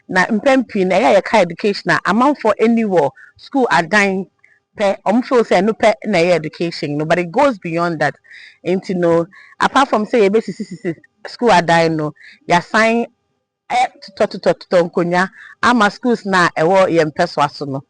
na mpempi na ya ka education a amount for anywhere school adan pe feel say no pe na education no, but it goes beyond that. And apart from say school adan no ya sign to nkonya ama schools na ewo ye mpeso aso no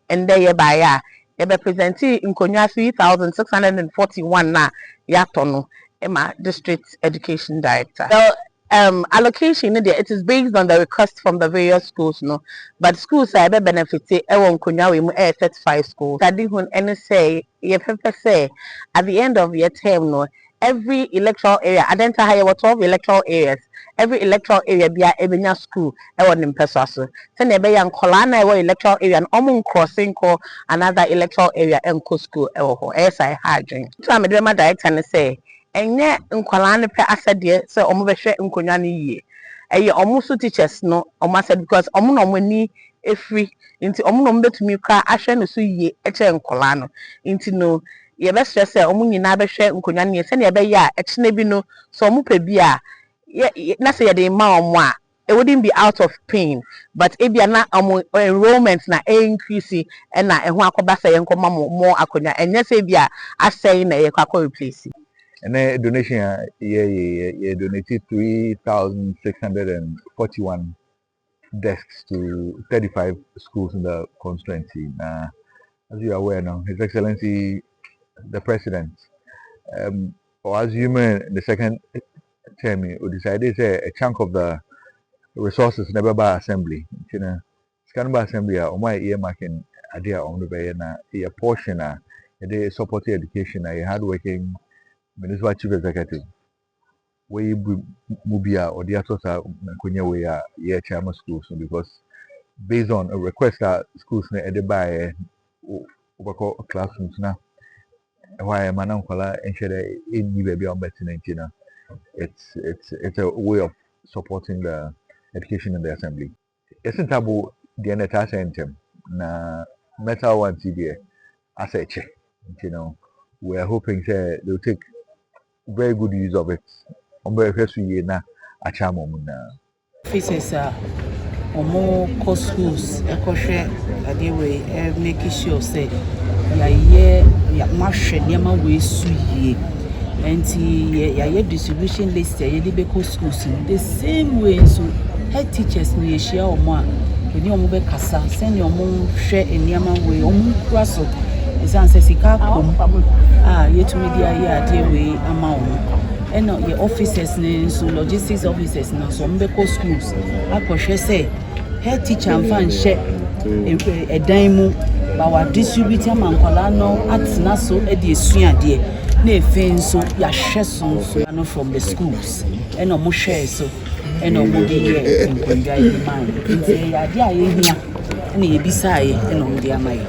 and there by ya be presenti nkonya 3641 na ya tono ema district education director. So allocation it is based on the request from the various schools no, but schools are be benefit ewo nkonya we mu 35 schools study hun any say ye pepper say at the end of your term no, every electoral area Adentan higher 12 electoral areas, every electoral area be a ebenya school e won mpesa so say na be ya nkola na e wo electoral area no omo crossing ko another electoral area enko school e wo ho esai hadwen to amedema director ne say enye nkola ne pe asede say omo be hwe nkonwa ne yie eye omo so teachers no omo said because omo no omo ni efri nti omo no mbetumi kwa ahwe no so yie e che nkola no nti no ye be stress say omo nyina be hwe nkonwa ne se na be ya e chene bi no so omo pe bi a na say the ma it wouldn't be out of pain, but if you na enrollment na increase and na ehun akoba say enko more akonya and yes if you are saying na ye kwako replace and a donation ye donated 3,641 desks to 35 schools in the constituency. As you are aware now, His Excellency the President, or as you may the second term, we decided a chunk of the resources never by assembly. Scan assembly or my earmarking idea on the way na a portion they support education a hardworking municipal chief executive. We mubia or the atosa kunya we are chairman schools because based on a request that schools na by over classrooms now. Why manam kwala ensure in baby on better it's a way of supporting the education in the assembly. Isn't taboo the entire sentence na metal one TDA as a check. We are hoping say they'll take very good use of it. Na a charm officers omo co schools ekoshe adewe make sure say ya mahwe niam we su yie enti ya distribution list ya de be co schools the same way so head teachers no ye share omo a eni omo be kasa send omo hwe niam we omo kura so esanse sika kom yetumi dia ye adewe ama omo and your officers so logistics officers now so mbeko schools akwohwe say head teacher and fan share a dime but we distribute mankwala no atena so e de esuade na efen so ya hwe so no from the schools and omo share so and omo de here in Kongai man nti ya de aye hia na ye bisaye and omo de amaye